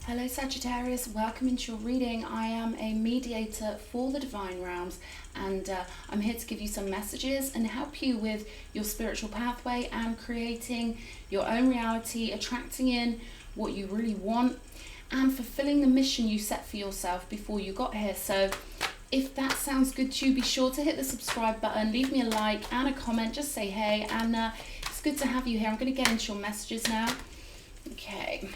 Hello Sagittarius, welcome into your reading. I am a mediator for the divine realms, and I'm here to give you some messages and help you with your spiritual pathway and creating your own reality, attracting in what you really want and fulfilling the mission you set for yourself before you got here. So if that sounds good to you, be sure to hit the subscribe button, leave me a like and a comment, just say hey, and it's good to have you here. I'm going to get into your messages now. Okay.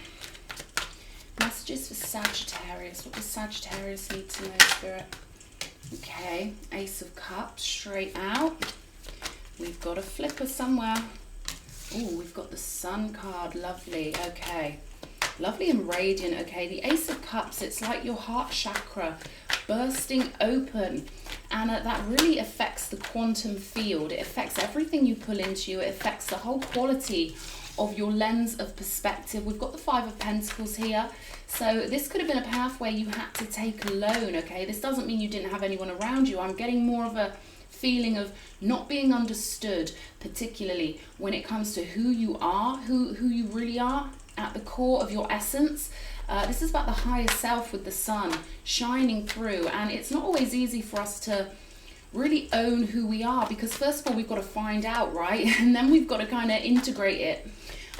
Messages for Sagittarius. What does Sagittarius need to know, Spirit? Okay, Ace of Cups, straight out. We've got a flipper somewhere. Oh, we've got the Sun card. Lovely. Okay. Lovely and radiant. Okay, the Ace of Cups, it's like your heart chakra bursting open. And that really affects the quantum field. It affects everything you pull into you. It affects the whole quality of your lens of perspective. We've got the Five of Pentacles here. So this could have been a path where you had to take alone, okay? This doesn't mean you didn't have anyone around you. I'm getting more of a feeling of not being understood, particularly when it comes to who you are, who you really are at the core of your essence. This is about the higher self with the sun shining through, and it's not always easy for us to really own who we are, because first of all we've got to find out, right? And then we've got to kind of integrate it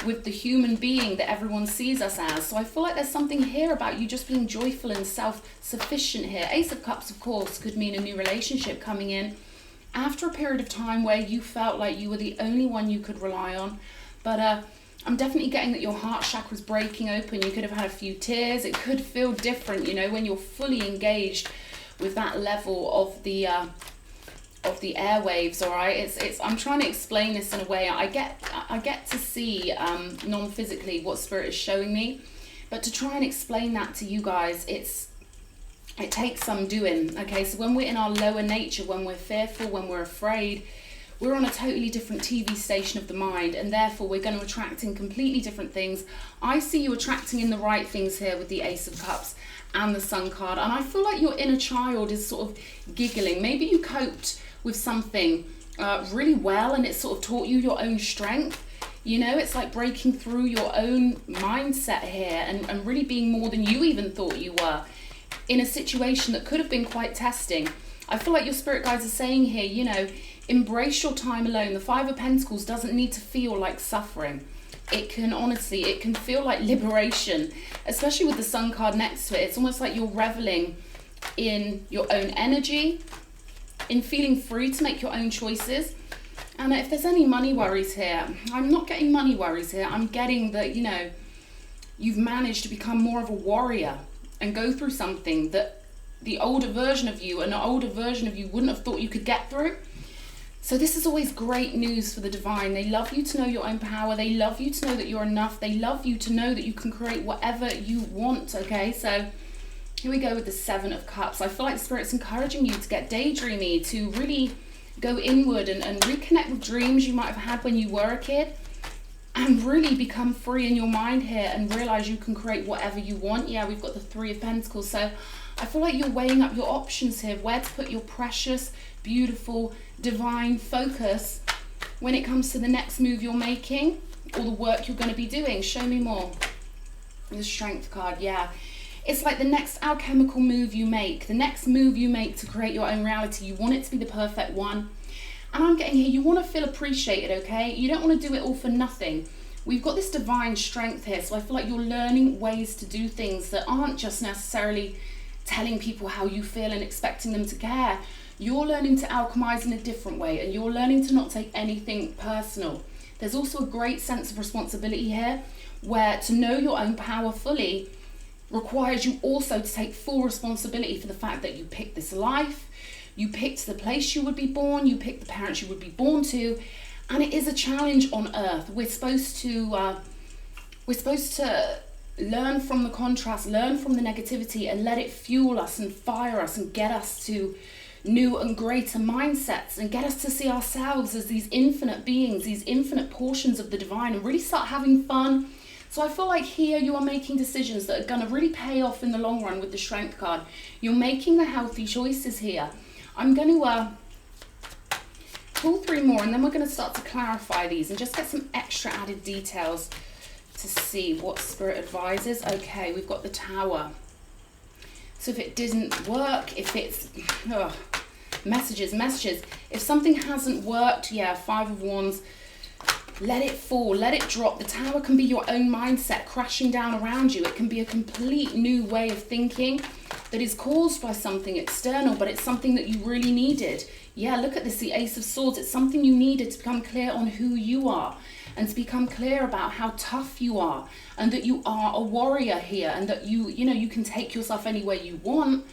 with the human being that everyone sees us as. So I feel like there's something here about you just being joyful and self-sufficient here. Ace of Cups, of course, could mean a new relationship coming in after a period of time where you felt like you were the only one you could rely on. But I'm definitely getting that your heart chakra's breaking open. You could have had a few tears. It could feel different, you know, when you're fully engaged with that level of the airwaves. All right, it's I'm trying to explain this in a way I get to see non-physically what Spirit is showing me, but to try and explain that to you guys, it takes some doing. Okay, so when we're in our lower nature, when we're fearful, when we're afraid, we're on a totally different TV station of the mind, and therefore we're going to attract in completely different things. I see you attracting in the right things here with the Ace of Cups and the Sun card, and I feel like your inner child is sort of giggling. Maybe you coped with something really well, and it sort of taught you your own strength. You know, it's like breaking through your own mindset here and really being more than you even thought you were in a situation that could have been quite testing. I feel like your spirit guides are saying here, you know, embrace your time alone. The Five of Pentacles doesn't need to feel like suffering. It can honestly, it can feel like liberation, especially with the Sun card next to it. It's almost like you're reveling in your own energy, in feeling free to make your own choices. And if there's any money worries here, I'm not getting money worries here. I'm getting that, you know, you've managed to become more of a warrior and go through something that the older version of you, an older version of you wouldn't have thought you could get through. So this is always great news for the divine. They love you to know your own power. They love you to know that you're enough. They love you to know that you can create whatever you want, okay? So here we go with the Seven of Cups. I feel like the Spirit's encouraging you to get daydreamy, to really go inward and reconnect with dreams you might have had when you were a kid, and really become free in your mind here and realize you can create whatever you want. Yeah, we've got the Three of Pentacles. So I feel like you're weighing up your options here, where to put your precious, beautiful, divine focus when it comes to the next move you're making or the work you're going to be doing. Show me more. The Strength card, yeah. It's like the next alchemical move you make, the next move you make to create your own reality. You want it to be the perfect one. And I'm getting here, you want to feel appreciated, okay? You don't want to do it all for nothing. We've got this divine strength here, so I feel like you're learning ways to do things that aren't just necessarily telling people how you feel and expecting them to care. You're learning to alchemize in a different way, and you're learning to not take anything personal. There's also a great sense of responsibility here, where to know your own power fully requires you also to take full responsibility for the fact that you picked this life, you picked the place you would be born, you picked the parents you would be born to, and it is a challenge on earth. We're supposed to learn from the contrast, learn from the negativity, and let it fuel us and fire us and get us to new and greater mindsets, and get us to see ourselves as these infinite beings, these infinite portions of the divine, and really start having fun. So I feel like here you are making decisions that are going to really pay off in the long run with the Strength card. You're making the healthy choices here. I'm going to pull three more, and then we're going to start to clarify these and just get some extra added details to see what Spirit advises. Okay, we've got the Tower. So if it didn't work, if it's messages, if something hasn't worked, yeah, 5 of Wands, let it fall, let it drop. The Tower can be your own mindset crashing down around you. It can be a complete new way of thinking that is caused by something external, but it's something that you really needed. Yeah, look at this, the Ace of Swords. It's something you needed to become clear on who you are, and to become clear about how tough you are, and that you are a warrior here, and that you can take yourself anywhere you want.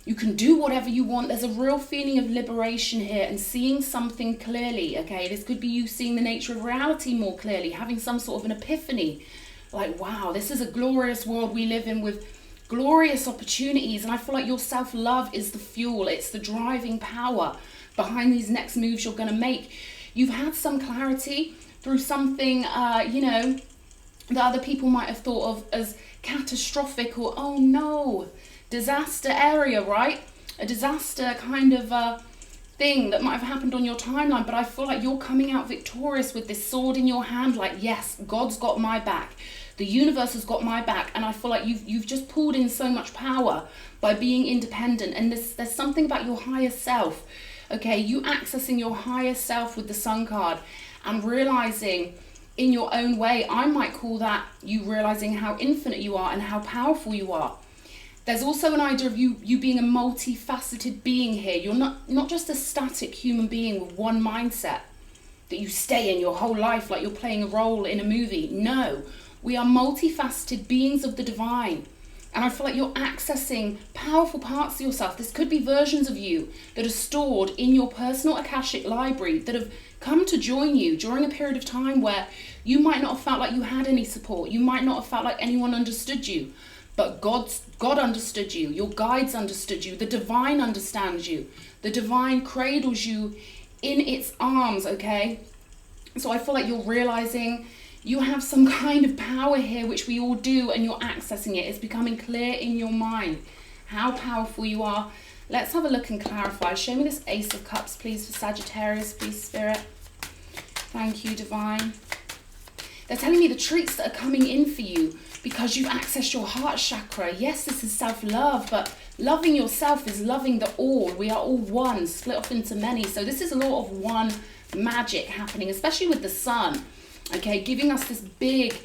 You can do whatever you want. There's a real feeling of liberation here and seeing something clearly, okay? This could be you seeing the nature of reality more clearly, having some sort of an epiphany. Like, wow, this is a glorious world we live in with glorious opportunities. And I feel like your self-love is the fuel. It's the driving power behind these next moves you're going to make. You've had some clarity through something, that other people might have thought of as catastrophic or, oh no, disaster area, right? A disaster kind of thing that might have happened on your timeline, but I feel like you're coming out victorious with this sword in your hand, like, yes, God's got my back. The universe has got my back, and I feel like you've just pulled in so much power by being independent, and there's something about your higher self, okay? You accessing your higher self with the Sun card and realizing in your own way, I might call that you realizing how infinite you are and how powerful you are. There's also an idea of you being a multifaceted being here. You're not just a static human being with one mindset that you stay in your whole life like you're playing a role in a movie. No, we are multifaceted beings of the divine. And I feel like you're accessing powerful parts of yourself. This could be versions of you that are stored in your personal Akashic library that have come to join you during a period of time where you might not have felt like you had any support. You might not have felt like anyone understood you. But God understood you. Your guides understood you. The divine understands you. The divine cradles you in its arms, okay? So I feel like you're realizing you have some kind of power here, which we all do, and you're accessing it. It's becoming clear in your mind how powerful you are. Let's have a look and clarify. Show me this Ace of Cups, please, for Sagittarius, please, Spirit. Thank you, Divine. They're telling me the treats that are coming in for you because you've accessed your heart chakra. Yes, this is self-love, but loving yourself is loving the all. We are all one, split off into many. So this is a lot of one magic happening, especially with the sun, okay, giving us this big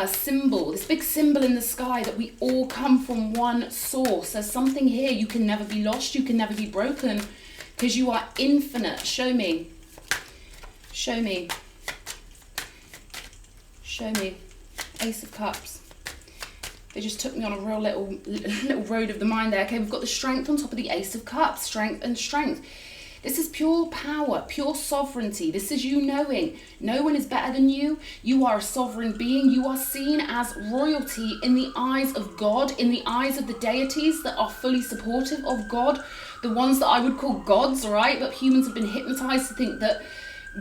symbol in the sky that we all come from one source. There's something here. You can never be lost. You can never be broken because you are infinite. Show me. Show me. Show me. Ace of Cups. They just took me on a real little road of the mind there. Okay, we've got the Strength on top of the Ace of Cups. Strength and strength. This is pure power, pure sovereignty. This is you knowing no one is better than you. You are a sovereign being. You are seen as royalty in the eyes of God, in the eyes of the deities that are fully supportive of God. The ones that I would call gods, right? But humans have been hypnotized to think that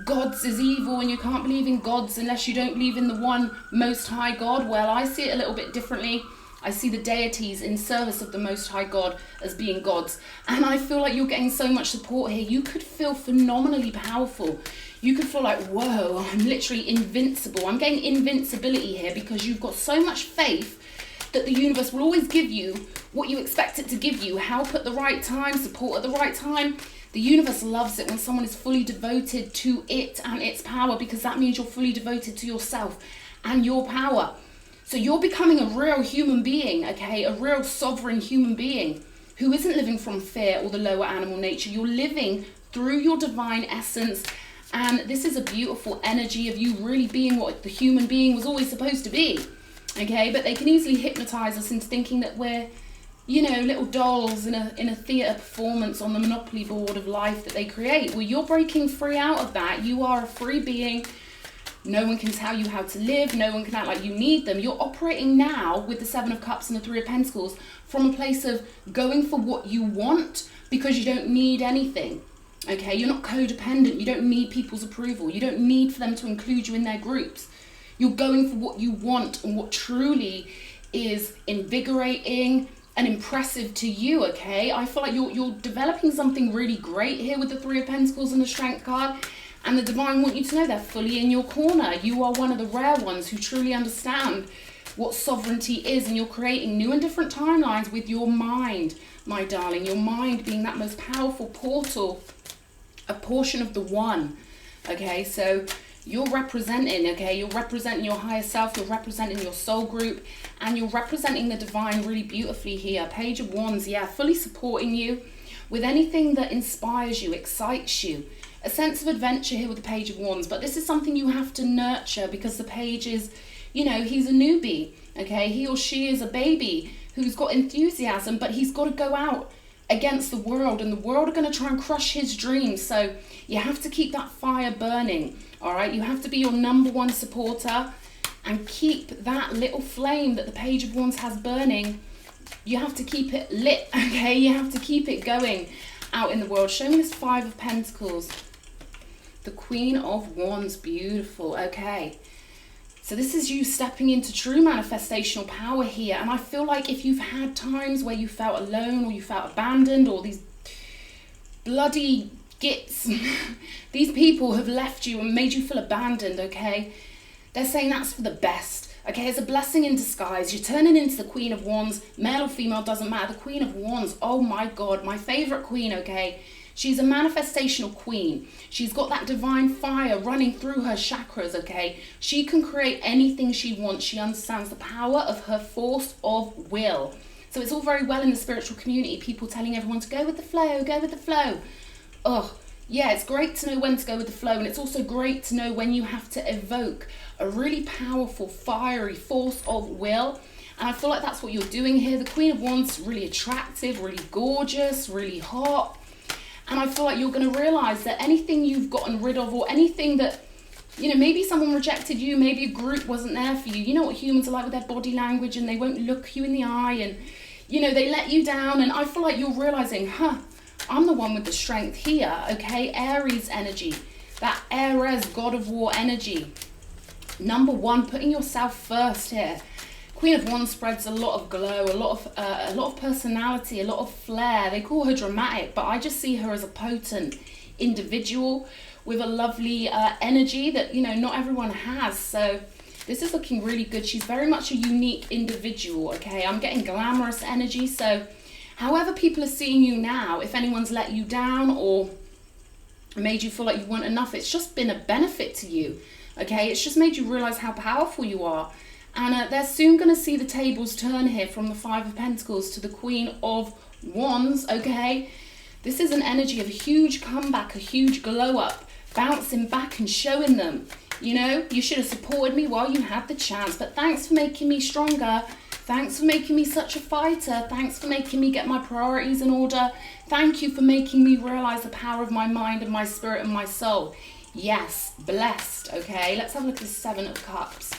gods is evil and you can't believe in gods unless you don't believe in the one most high God. Well, I see it a little bit differently. I see the deities in service of the Most High God as being gods. And I feel like you're getting so much support here. You could feel phenomenally powerful. You could feel like, whoa, I'm literally invincible. I'm getting invincibility here because you've got so much faith that the universe will always give you what you expect it to give you. Help at the right time, support at the right time. The universe loves it when someone is fully devoted to it and its power, because that means you're fully devoted to yourself and your power. So you're becoming a real human being, okay? A real sovereign human being who isn't living from fear or the lower animal nature. You're living through your divine essence. And this is a beautiful energy of you really being what the human being was always supposed to be, okay? But they can easily hypnotize us into thinking that we're, you know, little dolls in a theatre performance on the Monopoly board of life that they create. Well, you're breaking free out of that. You are a free being. No one can tell you how to live. No one can act like you need them. You're operating now with the Seven of Cups and the Three of Pentacles from a place of going for what you want because you don't need anything. Okay, you're not codependent. You don't need people's approval. You don't need for them to include you in their groups. You're going for what you want and what truly is invigorating and impressive to you, okay? I feel like you're developing something really great here with the Three of Pentacles and the Strength card. And the divine want you to know they're fully in your corner. You are one of the rare ones who truly understand what sovereignty is, and you're creating new and different timelines with your mind, my darling. Your mind being that most powerful portal, a portion of the one. Okay, so you're representing, okay, you're representing your higher self, you're representing your soul group, and you're representing the divine really beautifully here. Page of Wands, yeah, fully supporting you with anything that inspires you, excites you. A sense of adventure here with the Page of Wands, but this is something you have to nurture, because the page is, you know, he's a newbie, okay? He or she is a baby who's got enthusiasm, but he's got to go out against the world, and the world are going to try and crush his dreams. So you have to keep that fire burning, all right? You have to be your #1 supporter and keep that little flame that the Page of Wands has burning. You have to keep it lit, okay? You have to keep it going out in the world. Show me this 5 of Pentacles. The Queen of Wands, beautiful, okay. So this is you stepping into true manifestational power here. And I feel like if you've had times where you felt alone, or you felt abandoned, or these bloody gits, these people have left you and made you feel abandoned, okay? They're saying that's for the best. Okay, it's a blessing in disguise. You're turning into the Queen of Wands, male or female, doesn't matter. The Queen of Wands, oh my God, my favorite queen, okay? She's a manifestational queen. She's got that divine fire running through her chakras, okay? She can create anything she wants. She understands the power of her force of will. So it's all very well in the spiritual community, people telling everyone to go with the flow, go with the flow. Oh, yeah, it's great to know when to go with the flow, and it's also great to know when you have to evoke a really powerful, fiery force of will. And I feel like that's what you're doing here. The Queen of Wands, really attractive, really gorgeous, really hot. And I feel like you're going to realize that anything you've gotten rid of, or anything that, you know, maybe someone rejected you, maybe a group wasn't there for you. You know what humans are like with their body language, and they won't look you in the eye, and, you know, they let you down. And I feel like you're realizing, I'm the one with the strength here, okay? Aries energy, that Aries, God of War energy. #1, putting yourself first here. Queen of Wands spreads a lot of glow, a lot of personality, a lot of flair. They call her dramatic, but I just see her as a potent individual with a lovely energy that, you know, not everyone has. So this is looking really good. She's very much a unique individual, okay? I'm getting glamorous energy. So however people are seeing you now, if anyone's let you down or made you feel like you weren't enough, it's just been a benefit to you, okay? It's just made you realize how powerful you are. And they're soon going to see the tables turn here from the 5 of Pentacles to the Queen of Wands, okay? This is an energy of a huge comeback, a huge glow up, bouncing back and showing them, you know, you should have supported me while you had the chance, but thanks for making me stronger. Thanks for making me such a fighter. Thanks for making me get my priorities in order. Thank you for making me realize the power of my mind and my spirit and my soul. Yes, blessed, okay? Let's have a look at the 7 of Cups.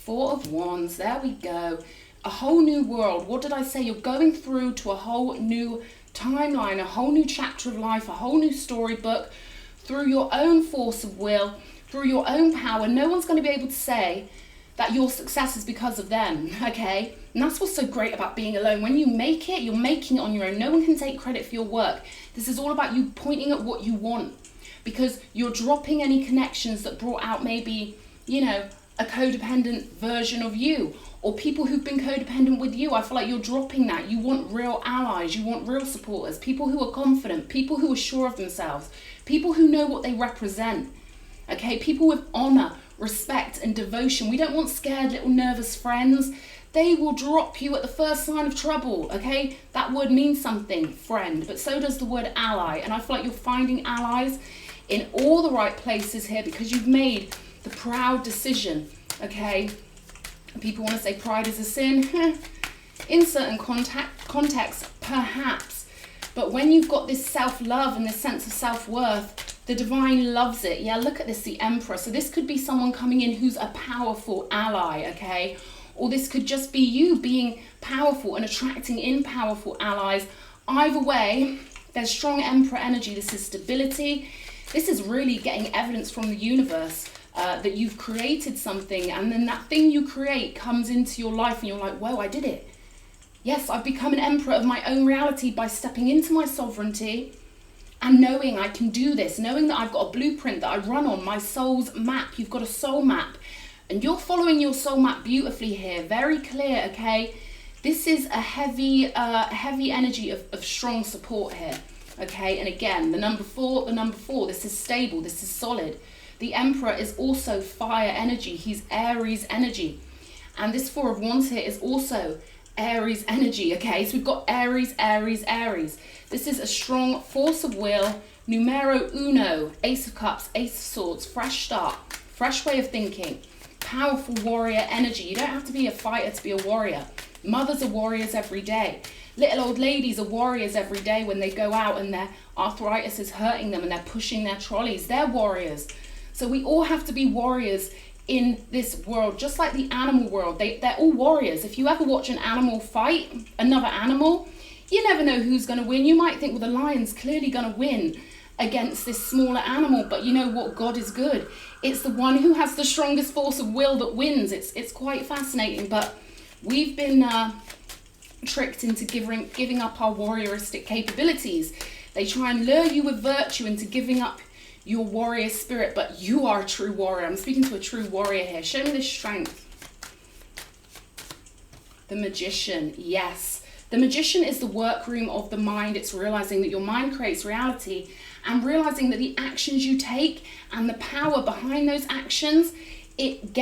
4 of Wands, there we go. A whole new world. What did I say? You're going through to a whole new timeline, a whole new chapter of life, a whole new storybook, through your own force of will, through your own power. No one's going to be able to say that your success is because of them, okay? And that's what's so great about being alone. When you make it, you're making it on your own. No one can take credit for your work. This is all about you pointing at what you want, because you're dropping any connections that brought out maybe, you know, a codependent version of you, or people who've been codependent with you. I feel like you're dropping that. You want real allies, you want real supporters, people who are confident, people who are sure of themselves, people who know what they represent, okay? People with honor, respect and devotion. We don't want scared little nervous friends. They will drop you at the first sign of trouble, okay? That word means something, friend, but so does the word ally. And I feel like you're finding allies in all the right places here, because you've made the proud decision, okay? People want to say pride is a sin. In certain contexts, perhaps. But when you've got this self-love and this sense of self-worth, the divine loves it. Yeah, look at this, the Emperor. So this could be someone coming in who's a powerful ally, okay? Or this could just be you being powerful and attracting in powerful allies. Either way, there's strong Emperor energy. This is stability. This is really getting evidence from the universe that you've created something, and then that thing you create comes into your life and you're like, whoa, I did it. Yes, I've become an emperor of my own reality by stepping into my sovereignty and knowing I can do this, knowing that I've got a blueprint that I run on, my soul's map. You've got a soul map, and you're following your soul map beautifully here, very clear, okay? This is a heavy energy of strong support here, okay? And again, the number four, this is stable, this is solid. The Emperor is also fire energy, he's Aries energy. And this Four of Wands here is also Aries energy, okay? So we've got Aries, Aries, Aries. This is a strong force of will, numero uno, Ace of Cups, Ace of Swords, fresh start, fresh way of thinking, powerful warrior energy. You don't have to be a fighter to be a warrior. Mothers are warriors every day. Little old ladies are warriors every day when they go out and their arthritis is hurting them and they're pushing their trolleys. They're warriors. So we all have to be warriors in this world, just like the animal world. They're all warriors. If you ever watch an animal fight another animal, you never know who's going to win. You might think, well, the lion's clearly going to win against this smaller animal, but you know what? God is good. It's the one who has the strongest force of will that wins. It's quite fascinating, but we've been tricked into giving up our warrioristic capabilities. They try and lure you with virtue into giving up your warrior spirit, but you are a true warrior. I'm speaking to a true warrior here. Show me the strength. The Magician, yes. The Magician is the workroom of the mind. It's realizing that your mind creates reality and realizing that the actions you take and the power behind those actions, it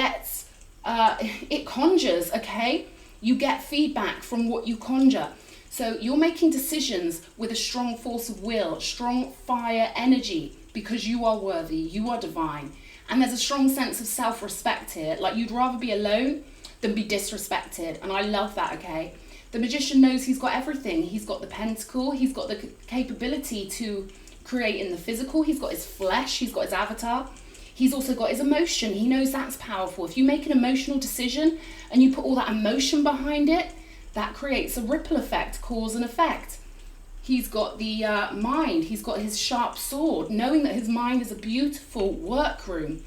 conjures, okay? You get feedback from what you conjure. So you're making decisions with a strong force of will, strong fire energy, because you are worthy, you are divine. And there's a strong sense of self-respect here. Like, you'd rather be alone than be disrespected. And I love that, okay? The Magician knows he's got everything. He's got the pentacle, he's got the capability to create in the physical, he's got his flesh, he's got his avatar. He's also got his emotion. He knows that's powerful. If you make an emotional decision and you put all that emotion behind it, that creates a ripple effect, cause and effect. He's got the mind. He's got his sharp sword, knowing that his mind is a beautiful workroom,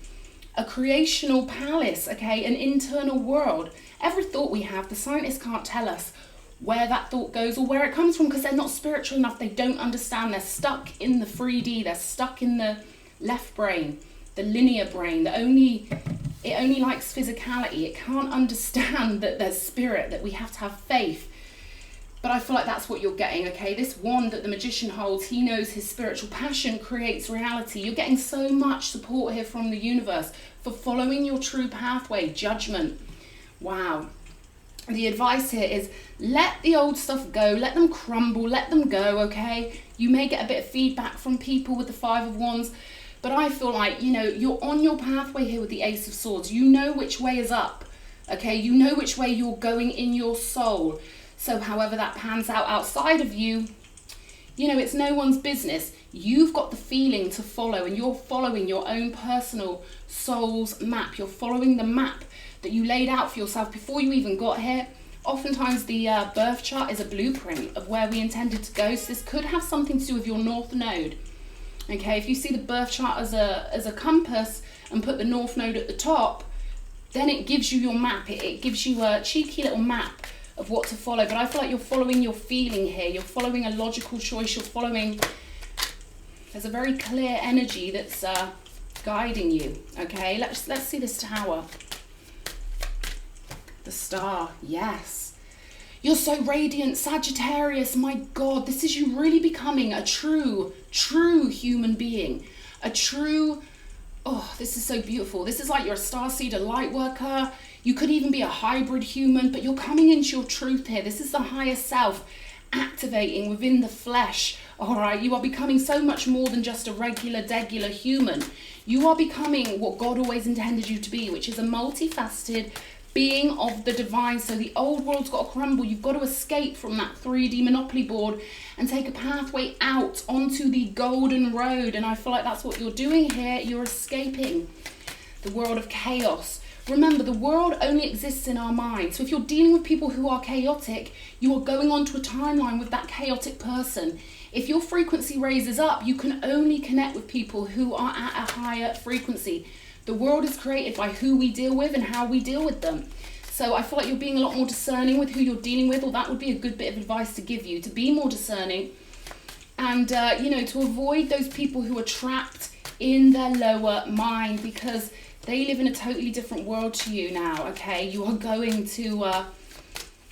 a creational palace, okay, an internal world. Every thought we have, the scientists can't tell us where that thought goes or where it comes from because they're not spiritual enough. They don't understand. They're stuck in the 3D. They're stuck in the left brain, the linear brain. It only likes physicality. It can't understand that there's spirit, that we have to have faith. But I feel like that's what you're getting, okay? This wand that the Magician holds, he knows his spiritual passion creates reality. You're getting so much support here from the universe for following your true pathway, judgment. Wow. The advice here is let the old stuff go, let them crumble, let them go, okay? You may get a bit of feedback from people with the Five of Wands, but I feel like, you know, you're on your pathway here with the Ace of Swords. You know which way is up, okay? You know which way you're going in your soul. So however that pans out outside of you, you know, it's no one's business. You've got the feeling to follow, and you're following your own personal soul's map. You're following the map that you laid out for yourself before you even got here. Oftentimes the birth chart is a blueprint of where we intended to go. So this could have something to do with your north node. Okay, if you see the birth chart as a compass and put the north node at the top, then it gives you your map. It gives you a cheeky little map of what to follow. But I feel like you're following your feeling here. You're following a logical choice. You're following, there's a very clear energy that's guiding you. Okay, let's see this Tower. The Star, yes. You're so radiant, Sagittarius. My God, this is you really becoming a true human being. A true, oh, this is so beautiful. This is like you're a starseed, a light worker. You could even be a hybrid human, but you're coming into your truth here. This is the higher self activating within the flesh. All right, you are becoming so much more than just a regular human. You are becoming what God always intended you to be, which is a multifaceted being of the divine. So the old world's got to crumble. You've got to escape from that 3D Monopoly board and take a pathway out onto the golden road. And I feel like that's what you're doing here. You're escaping the world of chaos. Remember, the world only exists in our mind. So if you're dealing with people who are chaotic, you are going onto a timeline with that chaotic person. If your frequency raises up, you can only connect with people who are at a higher frequency. The world is created by who we deal with and how we deal with them. So I feel like you're being a lot more discerning with who you're dealing with, or that would be a good bit of advice to give you, to be more discerning And, you know, to avoid those people who are trapped in their lower mind, because they live in a totally different world to you now, okay? You are going to,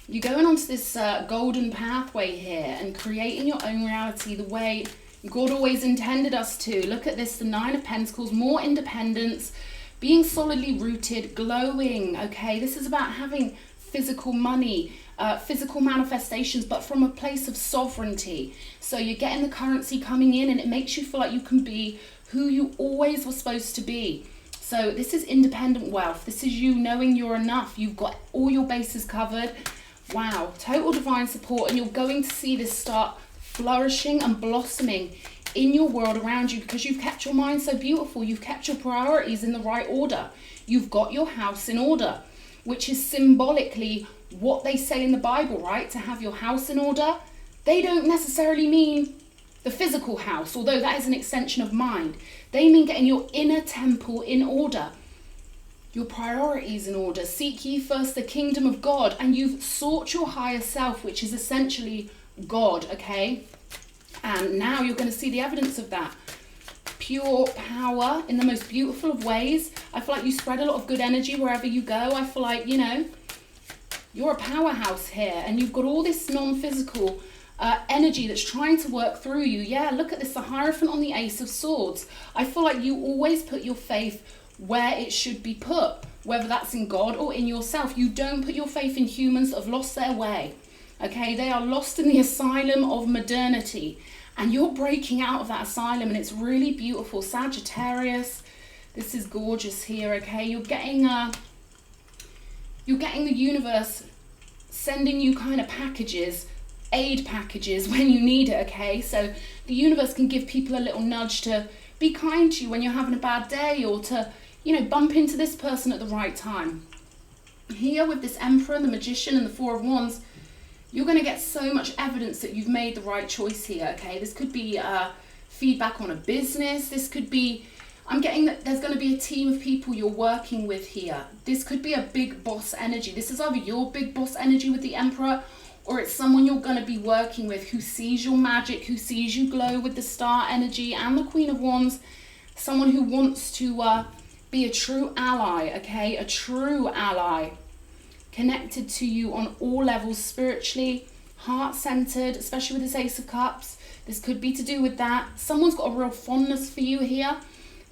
you're going onto this golden pathway here and creating your own reality the way God always intended us to. Look at this, the 9 of Pentacles, more independence, being solidly rooted, glowing, okay? This is about having physical money, physical manifestations, but from a place of sovereignty. So you're getting the currency coming in and it makes you feel like you can be who you always were supposed to be. So this is independent wealth. This is you knowing you're enough. You've got all your bases covered. Wow, total divine support, and you're going to see this start flourishing and blossoming in your world around you because you've kept your mind so beautiful. You've kept your priorities in the right order. You've got your house in order, which is symbolically what they say in the Bible, right? To have your house in order. They don't necessarily mean the physical house, although that is an extension of mind. They mean getting your inner temple in order, your priorities in order. Seek ye first the kingdom of God, and you've sought your higher self, which is essentially God, okay? And now you're going to see the evidence of that. Pure power in the most beautiful of ways. I feel like you spread a lot of good energy wherever you go. I feel like, you know, you're a powerhouse here, and you've got all this non-physical energy that's trying to work through you. Yeah, look at this, the Hierophant on the Ace of Swords. I feel like you always put your faith where it should be put, whether that's in God or in yourself. You don't put your faith in humans that have lost their way. Okay, they are lost in the asylum of modernity, and you're breaking out of that asylum, and it's really beautiful. Sagittarius, this is gorgeous here. Okay, you're getting the universe sending you kind of packages, aid packages when you need it. Okay, so the universe can give people a little nudge to be kind to you when you're having a bad day, or to, you know, bump into this person at the right time. Here with this Emperor, the Magician, and the Four of Wands, you're going to get so much evidence that you've made the right choice here, okay? This could be feedback on a business. This could be, I'm getting that there's going to be a team of people you're working with here. This could be a big boss energy. This is either your big boss energy with the Emperor, or it's someone you're going to be working with who sees your magic, who sees you glow with the Star energy and the Queen of Wands. Someone who wants to be a true ally, okay? A true ally. Connected to you on all levels, spiritually, heart-centered, especially with this Ace of Cups. This could be to do with that. Someone's got a real fondness for you here.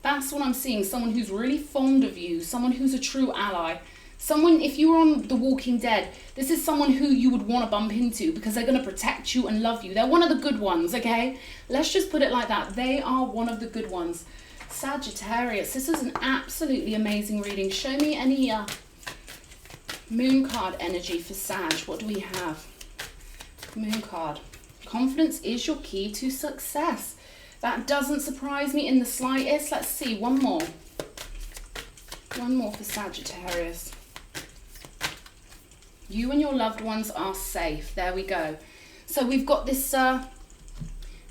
That's what I'm seeing. Someone who's really fond of you. Someone who's a true ally. Someone, if you were on The Walking Dead, this is someone who you would want to bump into because they're going to protect you and love you. They're one of the good ones, okay? Let's just put it like that. They are one of the good ones. Sagittarius, this is an absolutely amazing reading. Show me any moon card energy for Sag. What do we have? Moon card. Confidence is your key to success. That doesn't surprise me in the slightest. Let's see, one more. One more for Sagittarius. You and your loved ones are safe. There we go. So we've got this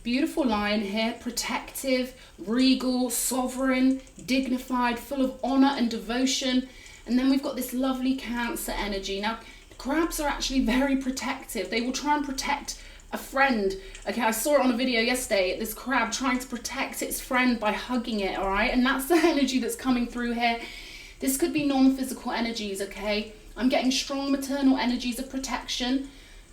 beautiful lion here, protective, regal, sovereign, dignified, full of honor and devotion. And then we've got this lovely Cancer energy. Now, crabs are actually very protective. They will try and protect a friend. Okay, I saw it on a video yesterday, this crab trying to protect its friend by hugging it, all right? And that's the energy that's coming through here. This could be non-physical energies, okay? I'm getting strong maternal energies of protection.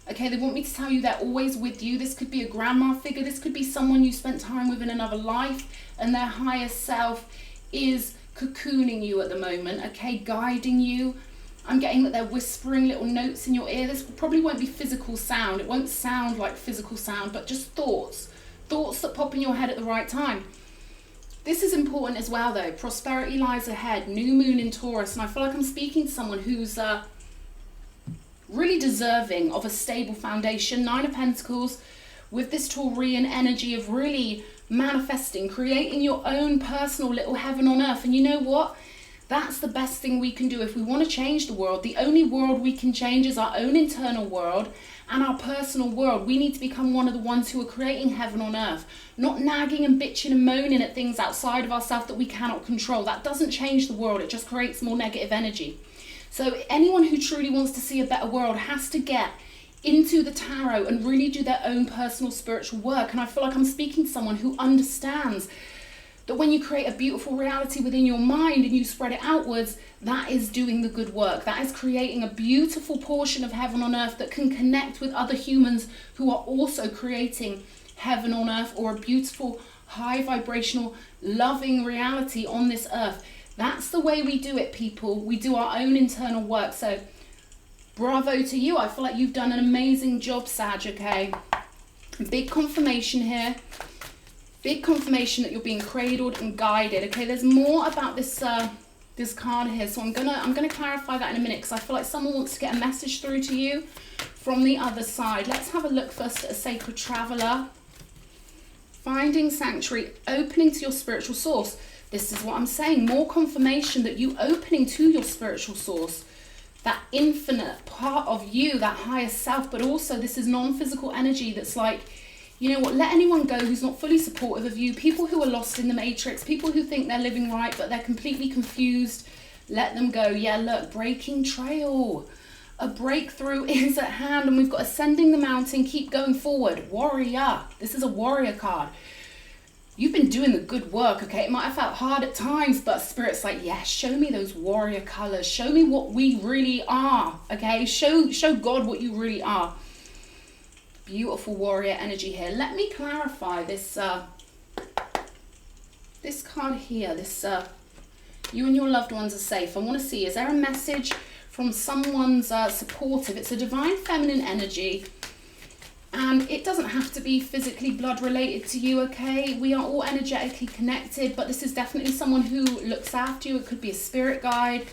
Okay, they want me to tell you they're always with you. This could be a grandma figure. This could be someone you spent time with in another life, and their higher self is cocooning you at the moment, okay, guiding you. I'm getting that they're whispering little notes in your ear. This probably won't be physical sound. It won't sound like physical sound, but just thoughts that pop in your head at the right time. This is important as well though. Prosperity lies ahead, new moon in Taurus, and I feel like I'm speaking to someone who's really deserving of a stable foundation. 9 of Pentacles with this Taurian energy of really manifesting, creating your own personal little heaven on earth. And you know what? That's the best thing we can do if we want to change the world. The only world we can change is our own internal world and our personal world. We need to become one of the ones who are creating heaven on earth, not nagging and bitching and moaning at things outside of ourselves that we cannot control. That doesn't change the world. It just creates more negative energy. So anyone who truly wants to see a better world has to get into the tarot and really do their own personal spiritual work. And I feel like I'm speaking to someone who understands that when you create a beautiful reality within your mind and you spread it outwards, that is doing the good work. That is creating a beautiful portion of heaven on earth that can connect with other humans who are also creating heaven on earth, or a beautiful, high vibrational, loving reality on this earth. That's the way we do it, people. We do our own internal work. So bravo to you. I feel like you've done an amazing job, Sag, okay? Big confirmation here. Big confirmation that you're being cradled and guided. Okay, there's more about this this card here, so I'm gonna clarify that in a minute, because I feel like someone wants to get a message through to you from the other side. Let's have a look first at a sacred traveler. Finding sanctuary, opening to your spiritual source. This is what I'm saying. More confirmation that you opening to your spiritual source, that infinite part of you, that higher self. But also this is non-physical energy that's like, you know what, let anyone go who's not fully supportive of you. People who are lost in the matrix, people who think they're living right but they're completely confused, let them go. Yeah, look, breaking trail. A breakthrough is at hand, and we've got ascending the mountain, keep going forward. Warrior. This is a warrior card. You've been doing the good work, okay? It might have felt hard at times, but Spirit's like, yeah, show me those warrior colors. Show me what we really are, okay? Show God what you really are. Beautiful warrior energy here. Let me clarify this this card here. This you and your loved ones are safe. I want to see, is there a message from someone's supportive? It's a divine feminine energy, and it doesn't have to be physically blood related to you, okay? We are all energetically connected, but this is definitely someone who looks after you. It could be a spirit guide,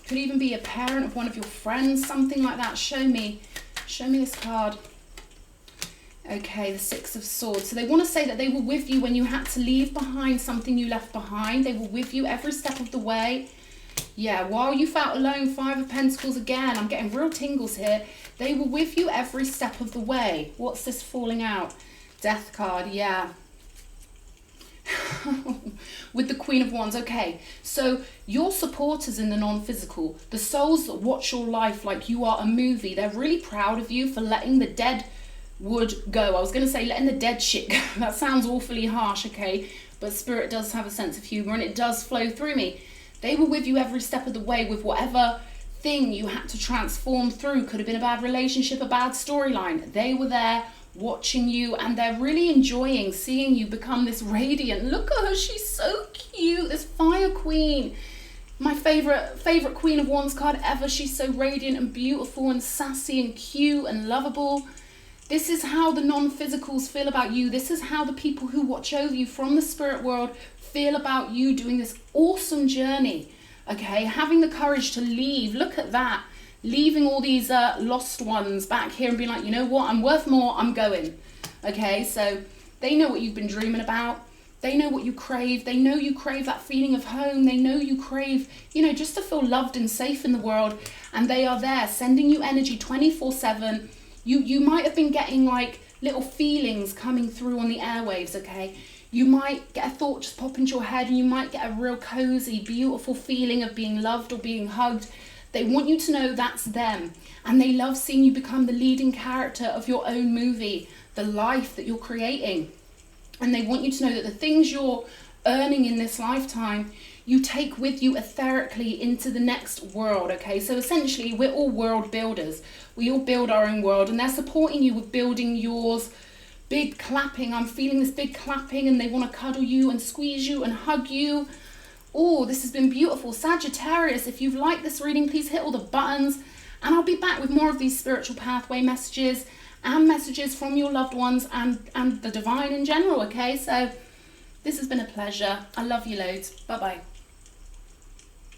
could even be a parent of one of your friends, something like that. Show me this card. Okay, the Six of Swords. So they want to say that they were with you when you had to leave behind something you left behind. They were with you every step of the way. Yeah, while you felt alone, Five of Pentacles again. I'm getting real tingles here. They were with you every step of the way. What's this falling out? Death card, yeah. With the Queen of Wands. Okay, so your supporters in the non-physical, the souls that watch your life like you are a movie, they're really proud of you for letting the dead wood go. I was going to say letting the dead shit go. That sounds awfully harsh, okay? But Spirit does have a sense of humor, and it does flow through me. They were with you every step of the way with whatever thing you had to transform through. Could have been a bad relationship, a bad storyline. They were there watching you, and they're really enjoying seeing you become this radiant. Look at her, she's so cute, this Fire Queen. My favorite Queen of Wands card ever. She's so radiant and beautiful and sassy and cute and lovable. This is how the non-physicals feel about you. This is how the people who watch over you from the spirit world feel about you doing this awesome journey, okay? Having the courage to leave. Look at that. Leaving all these lost ones back here and being like, you know what, I'm worth more, I'm going. Okay, so they know what you've been dreaming about. They know what you crave. They know you crave that feeling of home. They know you crave, you know, just to feel loved and safe in the world. And they are there sending you energy 24/7. You might have been getting like little feelings coming through on the airwaves, okay? You might get a thought just pop into your head, and you might get a real cozy, beautiful feeling of being loved or being hugged. They want you to know that's them, and they love seeing you become the leading character of your own movie, the life that you're creating. And they want you to know that the things you're earning in this lifetime, you take with you etherically into the next world, okay? So essentially, we're all world builders. We all build our own world, and they're supporting you with building yours. Big clapping, I'm feeling this big clapping, and they want to cuddle you and squeeze you and hug you. Oh, this has been beautiful. Sagittarius, if you've liked this reading, please hit all the buttons, and I'll be back with more of these spiritual pathway messages and messages from your loved ones and the divine in general, okay? So this has been a pleasure. I love you loads. Bye-bye.